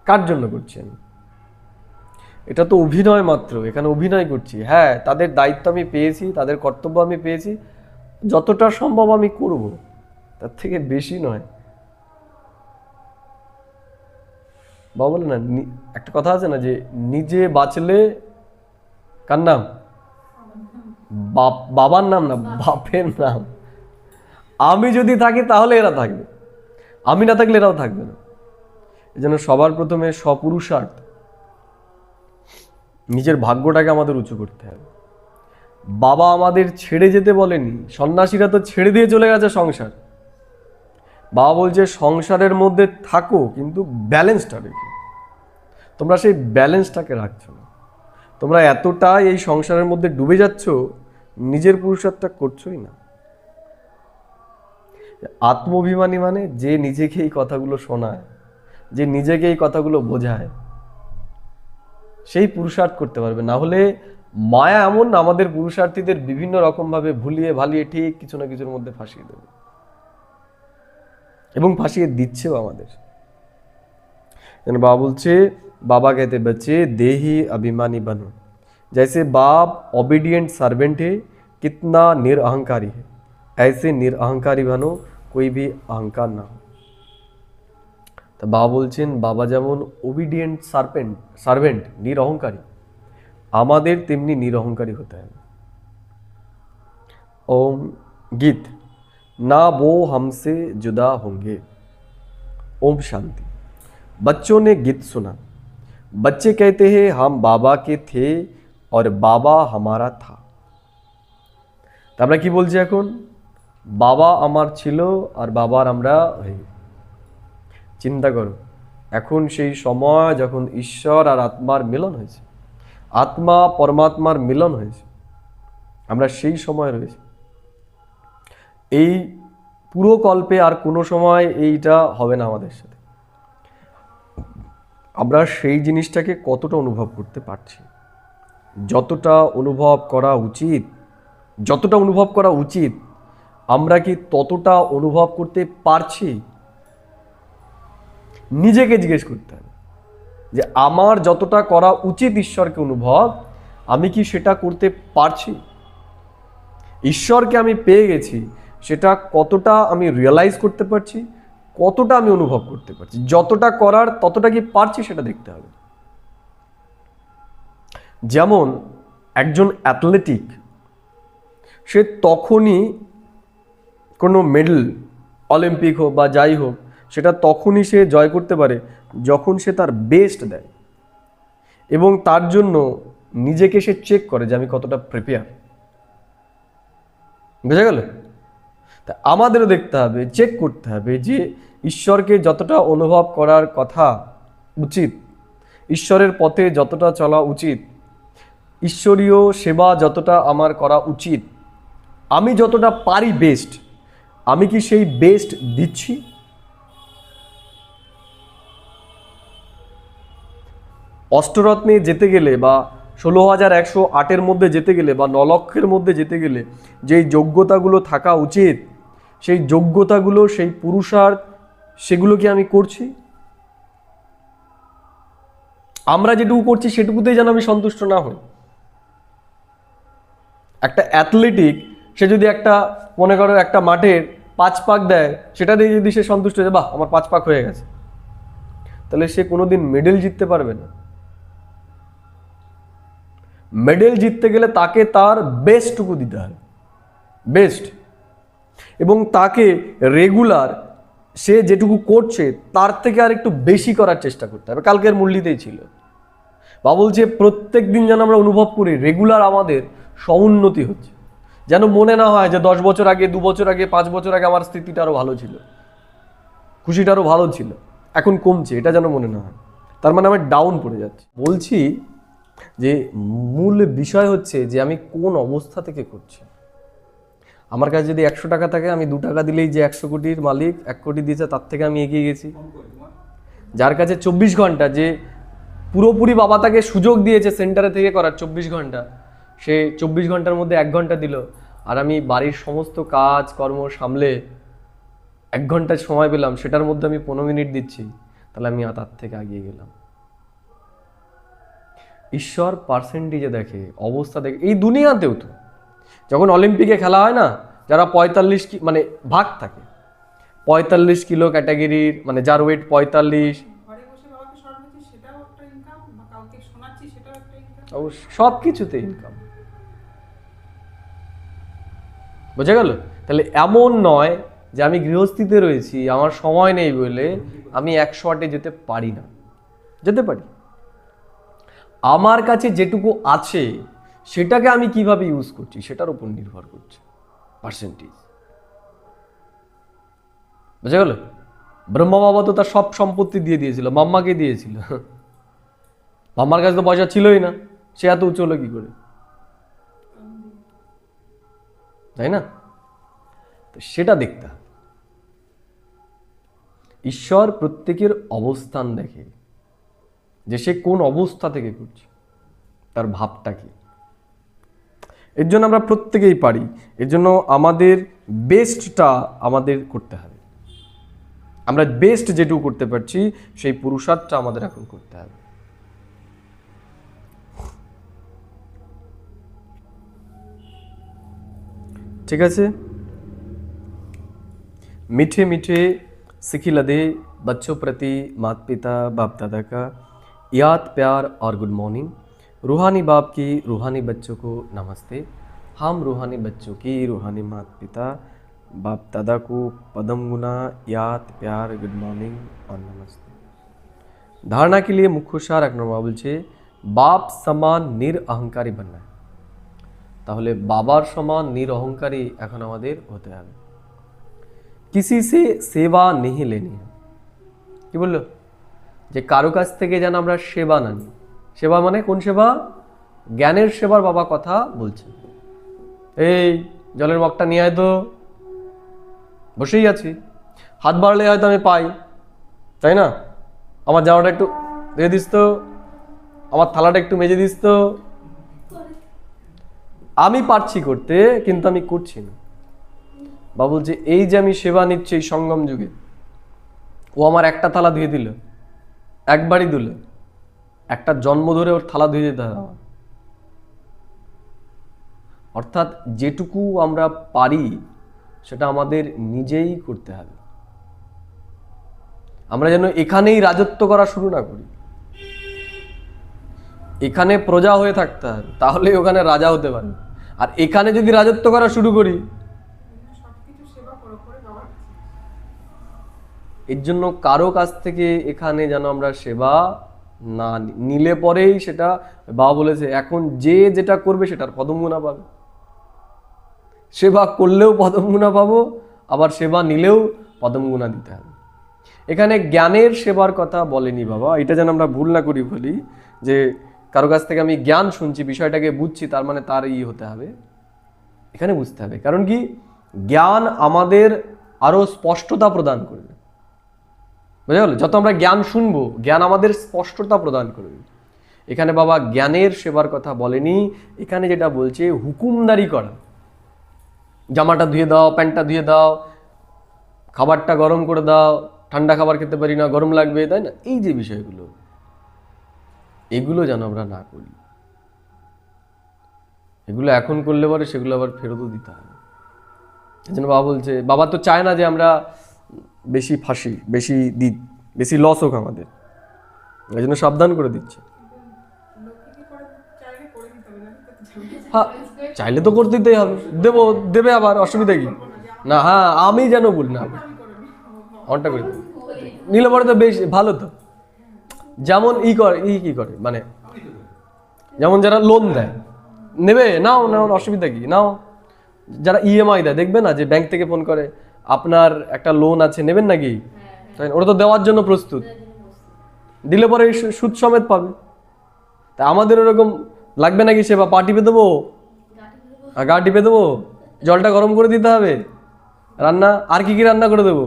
Speaker 1: কার জন্য করছি আমি? এটা তো অভিনয় মাত্র, এখানে অভিনয় করছি। হ্যাঁ, তাদের দায়িত্ব আমি পেয়েছি, তাদের কর্তব্য আমি পেয়েছি, যতটা সম্ভব আমি করব, তার থেকে বেশি নয়। বাবা বলে না, একটা কথা আছে না যে নিজে বাঁচলে কার নাম? বাবার নাম না, বাপের নাম। আমি যদি থাকি তাহলে এরা থাকবে, আমি না থাকলে এরাও থাকবে না। এই জন্য সবার প্রথমে স্বপুরুষার্থ, নিজের ভাগ্যটাকে আমাদের উঁচু করতে হবে। বাবা আমাদের ছেড়ে যেতে বলেনি, সন্ন্যাসীরা তো ছেড়ে দিয়ে চলে গেছে সংসার। বাবা বলছে সংসারের মধ্যে থাকো কিন্তু ব্যালেন্সটা রেখে। তোমরা সেই ব্যালেন্সটাকে রাখছো না, তোমরা এতটা এই সংসারের মধ্যে ডুবে যাচ্ছ, নিজের পুরুষার্থটা করছোই না। আত্মাভিমানী মানে যে নিজেকে এই কথাগুলো শোনায়, যে নিজেকে এই কথাগুলো বোঝায়, সেই পুরুষার্থ করতে পারবে। না হলে মায়া এমন না, আমাদের পুরুষার্থীদের বিভিন্ন রকমভাবে ভুলিয়ে ভালিয়ে ঠিক কিছু না কিছুর মধ্যে ফাঁসিয়ে দেবে, এবং ফাঁসিয়ে দিচ্ছেও আমাদের। বাবা বলছে, बाबा कहते बच्चे देही अभिमानी बनो, जैसे बाप ओबीडियंट सर्वेंट है, कितना निरअहंकारी है, ऐसे निरअहंकारी बनो, कोई भी अहंकार ना हो। तो बाबा বলছেন বাবা যেমন ওবিডিয়েন্ট সার্ভেন্ট নিরঅহংকারী, আমাদের তেমনি নিরঅহংকারী হতে হবে। ओम गीत ना वो हमसे जुदा होंगे, ओम शांति। बच्चों ने गीत सुना, बच्चे कहते हैं हम बाबा के थे और बाबा हमारा था। তা আমরা কি বলছি এখন? বাবা আমার ছিল আর বাবার আমরা হই। চিন্তা করো, এখন সেই সময় যখন ঈশ্বর আর আত্মার মিলন হয়েছে, আত্মা পরমাত্মার মিলন হয়েছে, আমরা সেই সময় রয়েছি। এই পুরো কল্পে আর কোনো সময় এইটা হবে না আমাদের সাথে। আমরা সেই জিনিসটাকে কতটা অনুভব করতে পারছি, যতটা অনুভব করা উচিত আমরা কি ততটা অনুভব করতে পারছি? নিজেকে জিজ্ঞেস করতে হবে যে আমার যতটা করা উচিত ঈশ্বরকে অনুভব, আমি কি সেটা করতে পারছি? ঈশ্বরকে আমি পেয়ে গেছি, সেটা কতটা আমি রিয়েলাইজ করতে পারছি, কতটা আমি অনুভব করতে পারছি, যতটা করার ততটা কি পারছি সেটা দেখতে হবে। যেমন একজন অ্যাথলেটিক, সে তখনই কোনো মেডেল, অলিম্পিক হোক বা যাই হোক, সেটা তখনই সে জয় করতে পারে যখন সে তার বেস্ট দেয় এবং তার জন্য নিজেকে সে চেক করে যে আমি কতটা প্রিপেয়ার। বুঝা গেল? তা আমাদেরও দেখতে হবে, চেক করতে হবে যে ঈশ্বরকে যতটা অনুভব করার কথা উচিত, ঈশ্বরের পথে যতটা চলা উচিত, ঈশ্বরীয় সেবা যতটা আমার করা উচিত, আমি যতটা পারি বেস্ট, আমি কি সেই বেস্ট দিচ্ছি? অষ্টরত্নে যেতে গেলে বা 16,108-এর মধ্যে যেতে গেলে বা 9 লক্ষের মধ্যে যেতে গেলে যেই যোগ্যতাগুলো থাকা উচিত, সেই যোগ্যতাগুলো, সেই পুরুষার্থ, সেগুলো কি আমি করছি? আমরা যেটুকু করছি সেটুকুতেই যেন আমি সন্তুষ্ট না হই। একটা অ্যাথলেটিক, সে যদি একটা, মনে করো একটা মাঠের 5 পাক দেয়, সেটা দিয়ে যদি সে সন্তুষ্ট হয়ে যায়, বাহ আমার 5 পাক হয়ে গেছে, তাহলে সে কোনোদিন মেডেল জিততে পারবে না। মেডেল জিততে গেলে তাকে তার বেস্টটুকু দিতে হবে, বেস্ট, এবং তাকে রেগুলার সে যেটুকু করছে তার থেকে আর একটু বেশি করার চেষ্টা করতে হবে। কালকের মুরলিতেই ছিল, বা বলছে প্রত্যেক দিন যেন আমরা অনুভব করি রেগুলার আমাদের সমুন্নতি হচ্ছে, যেন মনে না হয় যে 10 বছর আগে, 2 বছর আগে, 5 বছর আগে আমার স্থিতিটা আরো ভালো ছিল, খুশিটা আরো ভালো ছিল, এখন কমছে, এটা যেন মনে না হয়। তার মানে আমি ডাউন পড়ে যাচ্ছি। বলছি যে মূল বিষয় হচ্ছে যে আমি কোন অবস্থা থেকে করছি। আমার কাছে যদি 100 টাকা থাকে, আমি 2 টাকা দিলেই যে 100 কোটির মালিক, 1 কোটি দিয়েছে, তার থেকে আমি এগিয়ে গেছি। যার কাছে 24 ঘন্টা, যে পুরোপুরি বাবা তাকে সুযোগ দিয়েছে সেন্টারে থেকে করার 24 ঘন্টা, সে 24 ঘন্টার মধ্যে 1 ঘন্টা দিল, আর আমি বাড়ির সমস্ত কাজ কর্ম সামলে 1 ঘন্টা সময় পেলাম, সেটার মধ্যে আমি 15 মিনিট দিচ্ছি, তাহলে আমি তার থেকে এগিয়ে গেলাম। ঈশ্বর পার্সেন্টেজে দেখে, অবস্থা দেখে। এই দুনিয়াতেও তো যখন অলিম্পিকে খেলা হয় না, যারা 45 মানে ভাগ থাকে, 45 কিলো ক্যাটাগরির, মানে যার ওয়েট 45,
Speaker 3: ঘরে বসে বাবাকে শর্ট দিচ্ছি, সেটাও একটা ইনকাম, বা কাউকে শোনাচ্ছি, সেটাও একটা ইনকাম।
Speaker 1: অবশ্য সব কিছুতে ইনকাম। বোঝা গেল? তাহলে এমন নয় যে আমি গৃহস্থিতে রয়েছি, আমার সময় নেই বলে আমি 108-এ যেতে পারি না, যেতে পারি। আমার কাছে যেটুকু আছে সেটাকে আমি কিভাবে ইউজ করছি সেটার উপর নির্ভর করছে পার্সেন্টেজ। বুঝা গেল? ব্রহ্মা বাবা তো তার সব সম্পত্তি দিয়ে দিয়েছিল, মাম্মাকে দিয়েছিল। মাম্মার কাছে তো পয়সা ছিলই না, সে এত উঁচু হলো কি করে, তাই না? তো সেটা দেখতে হবে। ঈশ্বর প্রত্যেকের অবস্থান দেখে, যে সে কোন অবস্থা থেকে করছে, তার ভাবটা কি। এর জন্য আমরা প্রত্যেকেই পারি, এর জন্য আমাদের বেস্টটা আমাদের করতে হবে। আমরা বেস্ট যেটুকু করতে পারছি সেই পুরুষার্থটা আমাদের এখন করতে হবে। ঠিক আছে? मीठे मीठे सिखी लदे बच्चों प्रति माता पिता बाप दादा का याद प्यार और गुड मॉर्निंग। रूहानी बाप की रूहानी बच्चों को नमस्ते। हम रूहानी बच्चों की रूहानी माता पिता बाप दादा को पदम गुना याद प्यार गुड मॉर्निंग और नमस्ते। धारणा के लिए मुख्य सार 1 নম্বর বলছে বাপ সমান নিরঅহংকারী बनना है। তাহলে বাবার সমান নিরঅহংকারী এখন আমাদের হতে হবে। किसी से सेवा नहीं लेनी है। কি বললো? যে কারো কাছ থেকে যেন আমরা সেবা না নিই। সেবা মানে কোন সেবা? জ্ঞানের সেবার বাবা কথা বলছে। এই জলের মগটা নিয়ে আয় তো, বসেই আছি, হাত বাড়লে হয়তো আমি পাই, তাই না? আমার জামাটা একটু দিয়ে দিস তো, আমার থালাটা একটু মেজে দিস তো। আমি পারছি করতে, কিন্তু আমি করছি না। বা বলছে এই যে আমি সেবা নিচ্ছি এই সঙ্গম যুগে, ও আমার একটা থালা ধুয়ে দিল, একবারই দিল, একটা জন্ম ধরে ওর থালা ধুয়ে দিতে হবে আমার। অর্থাৎ যেটুকু আমরা পারি সেটা আমাদের নিজেই করতে হবে। আমরা যেন এখানেই রাজত্ব করা শুরু না করি, এখানে প্রজা হয়ে থাকতে হবে, তাহলে ওখানে রাজা হতে পারে। আর এখানে যদি রাজত্ব করা শুরু করি,
Speaker 3: সবকিছু সেবা করে করে বাবা
Speaker 1: এর জন্য কারো কাছ থেকে এখানে যেন আমরা সেবা না নিলে পরেই সেটা, বাবা বলেছে এখন যে যেটা করবে সেটার পদমগুণা পাবে। সেবা করলেও পদমগুণা পাবো, আবার সেবা নিলেও পদমগুণা দিতে হবে। এখানে জ্ঞানের সেবার কথা বলেনি বাবা, এটা যেন আমরা ভুল না করি বলি যে কারো কাছ থেকে আমি জ্ঞান শুনছি, বিষয়টাকে বুঝছি, তার মানে তার হতে হবে। এখানে বুঝতে হবে, কারণ কি জ্ঞান আমাদের আরো স্পষ্টতা প্রদান করবে। বুঝা গেল? যত আমরা জ্ঞান শুনবো, জ্ঞান আমাদের স্পষ্টতা প্রদান করবে। এখানে বাবা জ্ঞানের সেবার কথা বলেনি, এখানে যেটা বলছে হুকুমদারি করা, জামাটা ধুয়ে দাও, প্যান্টটা ধুয়ে দাও, খাবারটা গরম করে দাও, ঠান্ডা খাবার খেতে পারি না, গরম লাগবে, তাই না? এই যে বিষয়গুলো, এগুলো যেন আমরা না করি। এগুলো এখন করলে পরে সেগুলো আবার ফেরতও দিতে হবে। এই জন্য বাবা বলছে, বাবা তো চায় না যে আমরা বেশি ফাঁসি, বেশি লস হোক আমাদের, এই জন্য সাবধান করে দিচ্ছে।
Speaker 3: লক্ষ্মীকে করে চাইলে করে দিতে হবে, জানি তো ঝামেলা।
Speaker 1: হ্যাঁ, চাইলে তো করতে দিতেই হবে, দেবে আবার, অসুবিধা কি না? হ্যাঁ, আমি যেন বলি না,
Speaker 3: আমি করে নেবো।
Speaker 1: অনটা করে দেবো, নিলে পরে তো বেশ ভালো। তো যেমন কি করে মানে,
Speaker 2: আমি তো করি।
Speaker 1: যেমন যারা লোন দেয়, নেবে, নাও নাও, অসুবিধা কি, নাও। যারা ইএমআই দেয়, দেখবে না যে ব্যাংক থেকে ফোন করে, আপনার একটা লোন আছে, নেবেন নাকি? তাই না? ওরা তো দেওয়ার জন্য প্রস্তুত, দিলে পরে সুদ সমেত পাবে। তা আমাদের ওরকম লাগবে নাকি সেবা? পা টিপে দেবো, গা টিপে দেবো, জলটা গরম করে দিতে হবে, রান্না আর কি রান্না করে দেবো।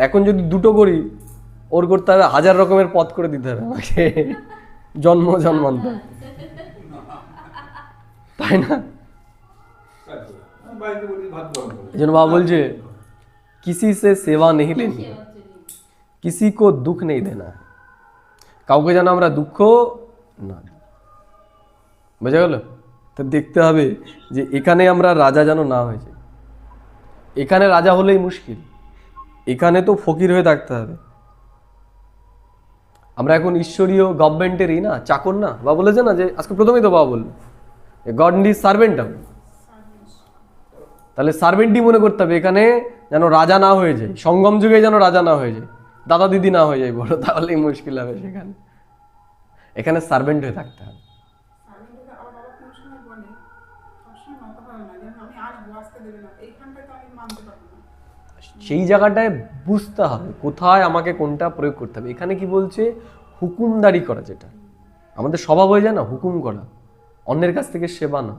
Speaker 1: এখন যদি দুটো করি, ওর করতে হবে 1000 রকমের পদ করে দিতে হবে আমাকে, জন্মান্তর, তাই না?
Speaker 2: তাই তো। আমি বাড়িতে বলি ভাত গরম করে।
Speaker 1: এই জন্য বাবা বলছে কিসি সে সেবা নেই লেনি, কিসি কো দুঃখ নেই দেনা, কাউকে যেন আমরা দুঃখ না দিই। বোঝা গেল? তো দেখতে হবে যে এখানে আমরা রাজা যেন না হয়ে যাই। এখানে রাজা হলেই মুশকিল, এখানে তো ফকির হয়ে থাকতে হবে। আমরা এখন ঈশ্বরীয় গভর্নমেন্টেরই না চাকর না, বাবা বলেছে না যে আজকে প্রথমেই তো বাবা বললো গড নিজ সার্ভেন্ট হবে। তাহলে সার্ভেন্টই মনে করতে হবে, এখানে যেন রাজা না হয়ে যায়, সঙ্গম যুগে যেন রাজা না হয়ে যায়, দাদা দিদি না হয়ে যায় বড়, তাহলেই মুশকিল হবে সেখানে। এখানে সার্ভেন্ট হয়ে থাকতে হবে।
Speaker 3: সার্ভেন্টকে আবার বাবা কোনো সময় বলে, সবসময় মাথা ভালো না, যেন আমি আসবো, আসতে দেবে না, এইখানটায় তো আমি মানতে পারবো না।
Speaker 1: সেই জায়গাটায় বুঝতে হবে কোথায় আমাকে কোনটা প্রয়োগ করতে হবে। এখানে কি বলছে? হুকুমদারি করা, যেটা আমাদের স্বভাব হয়ে যায় না, হুকুম করা, অন্যের কাছ থেকে সেবা না,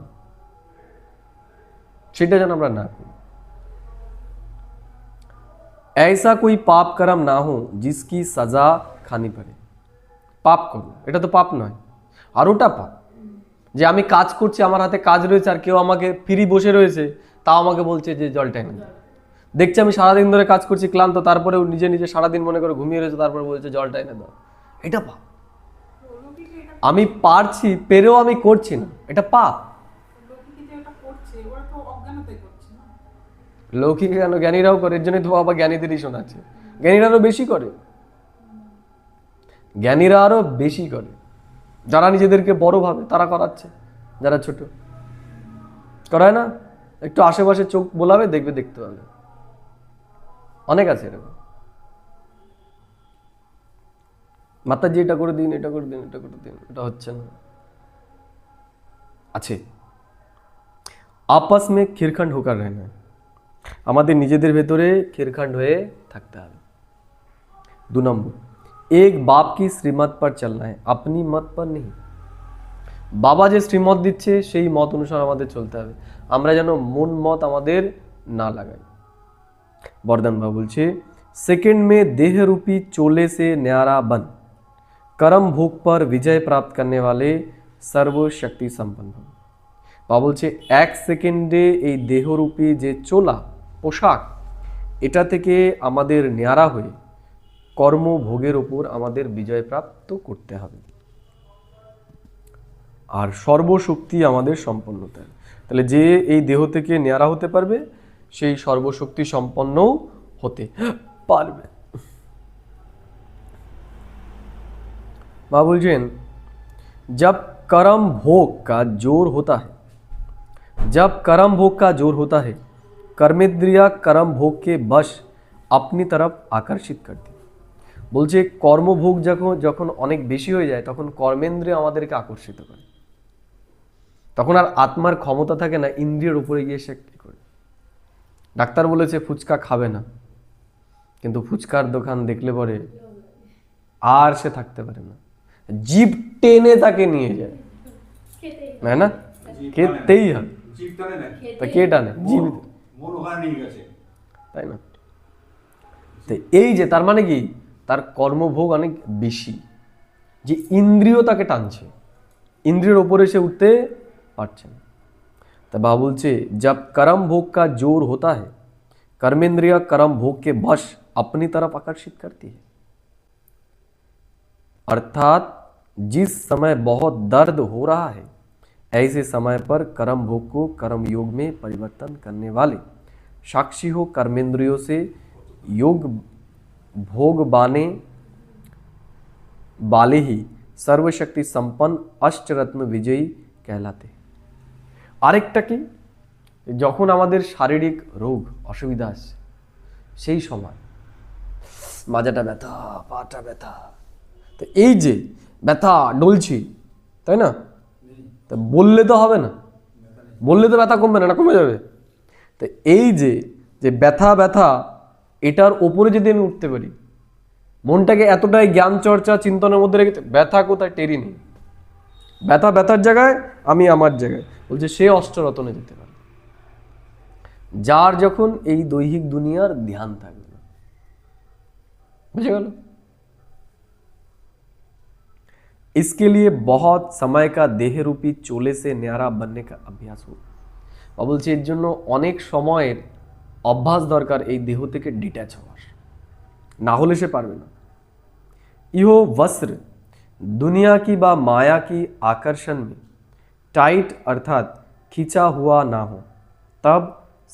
Speaker 1: সেটা যেন আমরা না করি। ऐसा कोई पाप कर्म ना हो जिसकी सजा खानी पड़े। পাপ করো, এটা তো পাপ নয়, আর ওটা পাপ যে আমি কাজ করছি, আমার হাতে কাজ রয়েছে, আর কেউ আমাকে ফ্রি বসে রয়েছে, তাও আমাকে বলছে যে জলটা এনে দাও। দেখছি আমি সারাদিন ধরে কাজ করছি, ক্লান্ত, তারপরেও নিজে নিজে সারাদিন মনে করে ঘুমিয়ে রয়েছে, তারপরে বলছে জলটা এনে দাও, এটা পাপ।
Speaker 3: লক্ষ্মীকে এটা
Speaker 1: আমি পারছি, পেরেও আমি করছি না, এটা পাপ।
Speaker 3: লক্ষ্মীকে যে এটা করছে, ওরা তো অজ্ঞানতাই করছে না।
Speaker 1: লৌকিক কেন, জ্ঞানীরাও করে, এর জন্যই তো বাবা জ্ঞানীদেরই শোনাচ্ছে। জ্ঞানীরা আরো বেশি করে, জ্ঞানীরা আরো বেশি করে, যারা নিজেদেরকে বড় ভাবে তারা করাচ্ছে, যারা ছোট করায় না, একটু আশেপাশে চোখ বোলাবে, দেখবে, দেখতে পাবে, অনেক আছে এরকম। মাতাজি এটা করে দিন, এটা করে দিন, এটা করে দিন, এটা হচ্ছে না, আছে। আপস মে খিরখণ্ড হোকার रहना, আমাদের নিজেদের ভেতরে খিরখণ্ড হয়ে থাকতে হবে। 2 নম্বর, एक बाप की श्रीमत पर चलना है, अपनी मत पर नहीं। বাবা যে শ্রীমত দিচ্ছে সেই মত অনুসারে আমাদের চলতে হবে, আমরা যেন মন মত আমাদের না লাগাই। বরদান বাবা বলছে सेकंड में देह रूपी चोले से न्यारा बन कर्म भोग पर विजय प्राप्त करने वाले सर्वशक्ति संपन्न भव। বাবা বলছে 1 সেকেন্ডে এই দেহরূপী যে চোলা পোশাক এটা থেকে আমাদের ন্যাড়া হয়ে কর্মভোগের উপর আমাদের বিজয় প্রাপ্ত করতে হবে আর সর্বশক্তি আমাদের সম্পন্ন হতে হবে। তাহলে যে এই দেহ থেকে ন্যাড়া হতে পারবে সেই সর্বশক্তি সম্পন্ন হতে পারবে। बाबा बोलছেন जब कर्म भोग का जोर होता है, जब कर्म भोग का जोर होता है कर्मेंद्रिया कर्म भोग के बश अपनी तरफ आकर्षित करती। বলছে কর্মভোগ যখন যখন অনেক বেশি হয়ে যায় তখন কর্মেন্দ্রিয় আমাদেরকে আকর্ষিত করে, তখন আর আত্মার ক্ষমতা থাকে না ইন্দ্রিয়ের উপরে গিয়ে সে কি করে। ডাক্তার বলেছে ফুচকা খাবে না, কিন্তু ফুচকার দোকান দেখলে পরে আর সে থাকতে পারে না, জিভ টেনে তাকে নিয়ে যায়, না না খেতেই হবে।
Speaker 2: জীব টানে না,
Speaker 1: তা কে টানে? জীব,
Speaker 2: মন ওখানে নিয়ে গেছে,
Speaker 1: তাই না? তো এই যে তার মানে কি তার কর্মভোগ অনেক বেশি, যে ইন্দ্রিয় তাকে টানছে, ইন্দ্রিয়ের ওপরে সে উঠতে পারছে না। তা বাবা বলছে जब कर्म भोग का जोर होता है कर्मेंद्रिया कर्म भोग के बश अपनी तरफ आकर्षित करती है। अर्थात जिस समय बहुत दर्द हो रहा है ऐसे समय पर कर्म भोग को कर्म योग में परिवर्तन करने वाले साक्षी हो कर्मेंद्रियों से योग भोग बाने वाले ही सर्वशक्ति संपन्न अष्टरत्न विजयी कहलाते हैं। আরেকটা কি, যখন আমাদের শারীরিক রোগ অসুবিধা আসছে সেই সময় মাজাটা ব্যথা, পাটা ব্যথা, তো এই যে ব্যথা ডলছি, তাই না? তা বললে তো হবে না, বললে তো ব্যথা কমবে না, না কমে যাবে। তো এই যে যে ব্যথা ব্যথা এটার ওপরে যদি আমি উঠতে পারি, মনটাকে এতটাই জ্ঞান চর্চা চিন্তনের মধ্যে রেখে ব্যথা কোথায় টেরি নেই, ব্যথা ব্যথার জায়গায় আমি আমার জায়গায়, বলছে সে অষ্টরত্নে যেতে পারে, যার যখন এই দৈহিক দুনিয়ার ধ্যান থাকবে না। বুঝে গেল? इसके लिए बहुत समय का देह रूपी चोले से न्यारा बनने का अभ्यास हो। বলছে এর জন্য অনেক সময়ের অভ্যাস দরকার এই দেহ থেকে ডিট্যাচ হওয়ার, না হলে সে পারবে না। ইহো वस्त्र दुनिया की बा माया की आकर्षण में टाइट अर्थात खींचा हुआ ना हो तब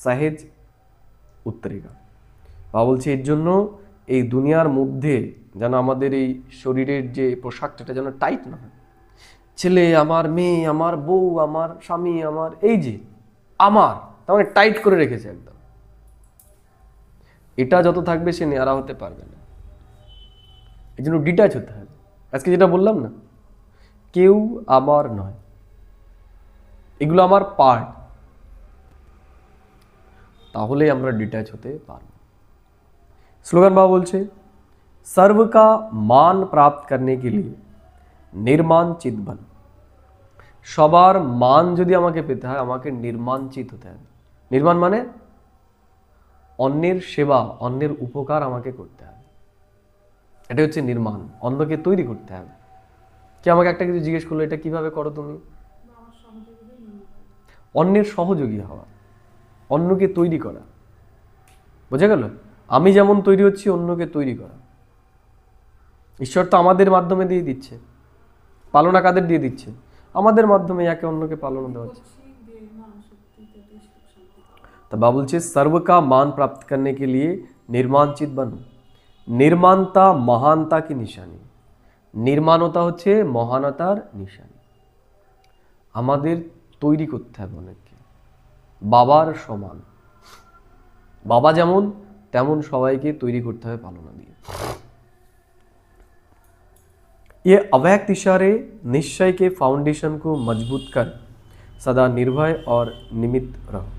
Speaker 1: সহেজ উত্তরেগা। বা বলছে এর জন্য এই দুনিয়ার মধ্যে যেন আমাদের এই শরীরের যে পোশাকটা এটা যেন টাইট না হয়। ছেলে আমার, মেয়ে আমার, বউ আমার, স্বামী আমার, এই যে আমার, তার মানে টাইট করে রেখেছে একদম, এটা যত থাকবে সে নেয়ারা হতে পারবে না। এই জন্য ডিট্যাচ হতে হবে। আজকে যেটা বললাম না, কেউ আমার নয়, এগুলো আমার পার্ট, তাহলে আমরা ডিট্যাচ হতে পারব। স্লোগান বাবা বলছে सर्व का मान प्राप्त करने के लिए निर्माण चित बन। সবার মান যদি আমাকে পেতে হয় আমাকে নির্মাণচিত হতে হবে। নির্মাণ মানে অন্যের সেবা, অন্যের উপকার আমাকে করতে হবে, এটা হচ্ছে নির্মাণ। অন্যকে তৈরি করতে হবে। কে আমাকে একটা কিছু জিজ্ঞেস করলো, এটা কিভাবে করো তুমি? অন্যের সহযোগী হওয়া, অন্যকে তৈরি করা। বোঝা গেল? আমি যেমন তৈরি হচ্ছি অন্যকে তৈরি করা। ঈশ্বর তো আমাদের মাধ্যমে দিয়ে দিচ্ছে, পালনা কাদের দিয়ে দিচ্ছে? আমাদের মাধ্যমে একে অন্যকে পালনা দেওয়া হচ্ছে। तो बाबा बोलছে सर्व का मान प्राप्त करने के लिए निर्माणचित बनो। निर्माणता महानता की निशानी। নির্মাণতা হচ্ছে মহানতার নিশানি। আমাদের তৈরি করতে হবে অনেককে, বাবার সমান। বাবা যেমন তেমন সবাইকে তৈরি করতে হবে পালনা দিয়ে। ये अव्यक्त इशारे निश्चय के फाउंडेशन को मजबूत कर सदा निर्भय और निमित्त रहो।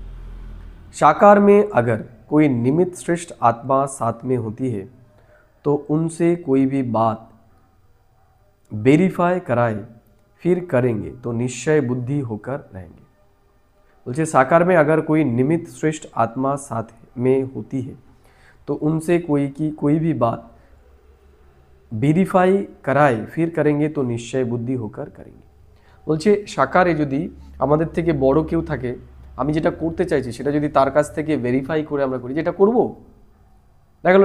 Speaker 1: साकार में अगर कोई निमित्त श्रेष्ठ आत्मा साथ में होती है तो उनसे कोई भी बात वेरीफाई कराए फिर करेंगे तो निश्चय बुद्धि होकर रहेंगे। बोलते साकार में अगर कोई निमित्त श्रेष्ठ आत्मा साथ में होती है तो उनसे कोई भी बात ভেরিফাই कराए फिर करेंगे तो निश्चय बुद्धि होकर करेंगे। বলছে সাকারে যদি আমাদের থেকে বড় কেউ থাকে, আমি যেটা করতে চাইছি সেটা যদি তার কাছ থেকে ভেরিফাই করে আমরা করি, যেটা করব, দেখা গেল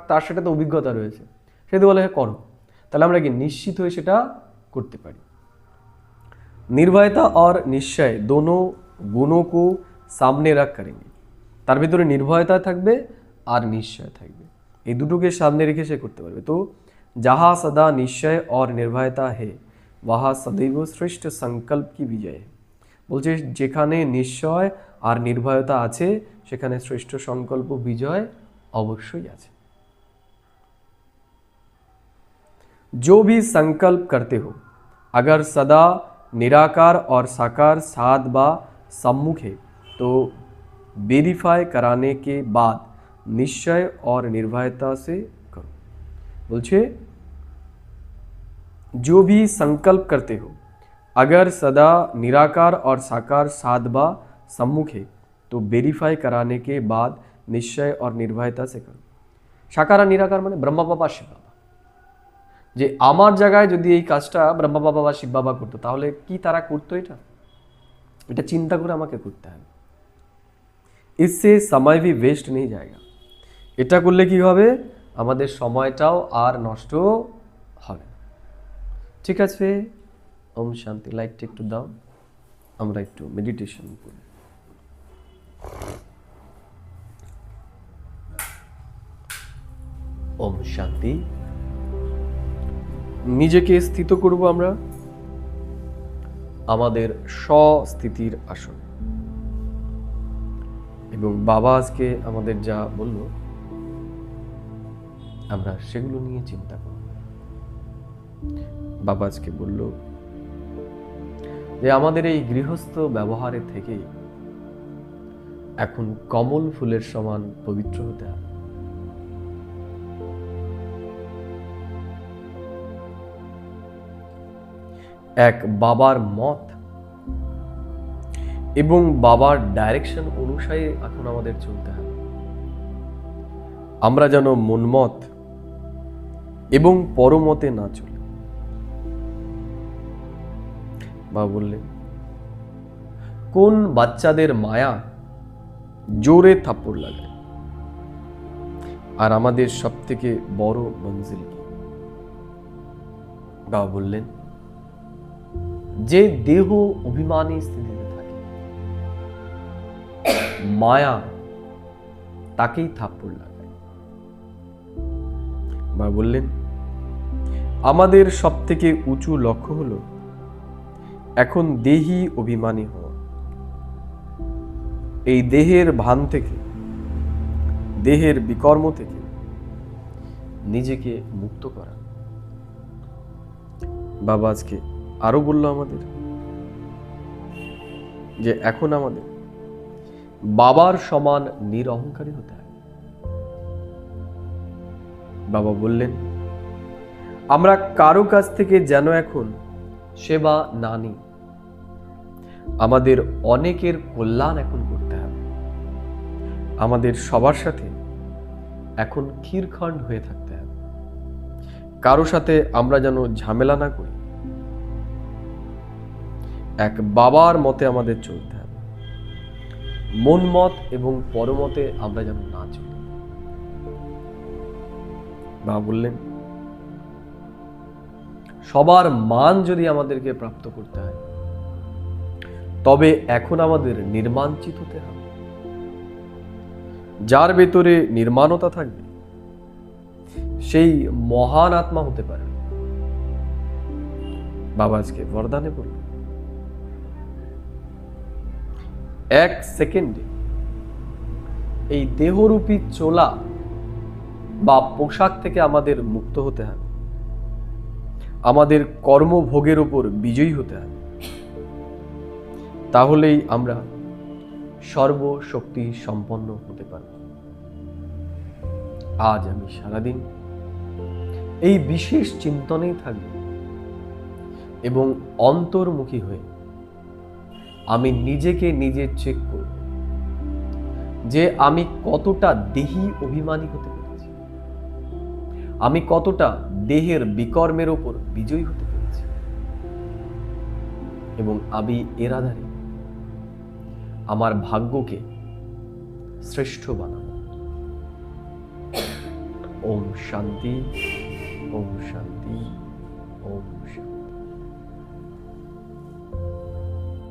Speaker 1: তার সেটা তো অভিজ্ঞতা রয়েছে, সে তো বলে হ্যাঁ করো, তাহলে আমরা কি নিশ্চিত হয়ে সেটা করতে পারি। निर्भयता और निश्चय दोनों गुणों को सामने रख करेंगे। তার ভিতরে নির্ভয়তা থাকবে আর নিশ্চয় থাকবে, এই দুটোকে সামনে রেখে সে করতে পারবে। তো जहाँ सदा निश्चय और निर्भयता है वहाँ सदैव श्रेष्ठ संकल्प की विजय है। বলছে যেখানে নিশ্চয় আর নির্ভয়তা আছে সেখানে শ্রেষ্ঠ সংকল্প বিজয় অবশ্যই আছে। जो भी संकल्प करते हो अगर सदा निराकार और साकार साध व सम्मुख है तो वेरीफाई कराने के बाद निश्चय और निर्भयता से करो। बोलछे जो भी संकल्प करते हो अगर सदा निराकार और साकार साध व सम्मुख है तो वेरीफाई कराने के बाद निश्चय और निर्भयता से करो। साकार और निराकार माने ब्रह्मा बाबा शिव बाबा, যে আমার জায়গায় যদি এই কাজটা ব্রহ্মা বাবা বা শিব বাবা করতো তাহলে কি তারা করতো, এটা চিন্তা করে আমাকে করতে হবে। इससे समय भी वेस्ट नहीं जाएगा। এটা করলে কি হবে, আমাদের সময়টাও আর নষ্ট হবে। ঠিক আছে, ওম শান্তি। লাইটটা একটু দাও, আমরা একটু মেডিটেশন করি। ওম শান্তি। নিজেকে স্থিত করব আমরা আমাদের স্বস্থিতির আসন, এবং বাবা আজকে আমাদের যা বলল আমরা সেগুলো নিয়ে চিন্তা করব। বাবা আজকে বলল যে আমাদের এই গৃহস্থ ব্যবহারে থেকে এখন কমল ফুলের সমান পবিত্র হতে হবে। এক বাবার মত এবং বাবার ডাইরেকশন অনুসারে এখন আমাদের চলতে হবে। আমরা যেন মনমত এবং পরমতে না চলি। বাবা বললেন কোন বাচ্চাদের মায়া জোরে থাপ্পড় লাগায়, আর আমাদের সব থেকে বড় মঞ্জিল কি? বাবা বললেন যে দেহ অভিমানী স্থিতিতে থাকে, মায়া তাকেই থাপ্পড় লাগায়। বাবা বললেন আমাদের সব থেকে উঁচু লক্ষ্য হলো এখন দেহি অভিমানী হওয়া, এই দেহের ভান থেকে, দেহের বিকর্ম থেকে নিজেকে মুক্ত করা। বাবা আজকে আরো বলল আমাদের যে এখন আমাদের বাবার সমান নিরহংকারী হতে হবে। বাবা বললেন আমরা কারো কাছ থেকে যেন এখন সেবা না নিই, আমাদের অনেকের কল্যাণ এখন করতে হবে। আমাদের সবার সাথে এখন ক্ষীরখণ্ড হয়ে থাকতে হবে, কারো সাথে আমরা যেন ঝামেলা না করি। এক বাবার মতে আমাদের চলতে হবে, মন মত এবং পরমতে আমরা যেন না চলি। বাবা বললেন সবার মান যদি আমাদেরকে প্রাপ্ত করতে হয় তবে এখন আমাদের নির্মাণচিত হতে হবে। যার ভেতরে নির্মাণতা থাকবে সেই মহান আত্মা হতে পারে। বাবা আজকে বরদানে বলল এক সেকেন্ডে এই দেহরূপী চোলা বা পোশাক থেকে আমাদের মুক্ত হতে হবে, আমাদের কর্মভোগের উপর বিজয়ী হতে হবে। তাহলেই আমরা সর্বশক্তি সম্পন্ন হতে পারব। আজ আমি সারাদিন এই বিশেষ চিন্তনেই থাকব এবং অন্তর্মুখী হয়ে আমি নিজেকে নিজে চেক করব যে আমি কতটা দেহি অভিমানী হতে পেরেছি, আমি কতটা দেহের বিকর্মের ওপর বিজয়ী হতে পেরেছি, এবং আমি এর আধারে আমার ভাগ্যকে শ্রেষ্ঠ বানাবো। ওম শান্তি, ওম শান্তি, ওম শান্তি।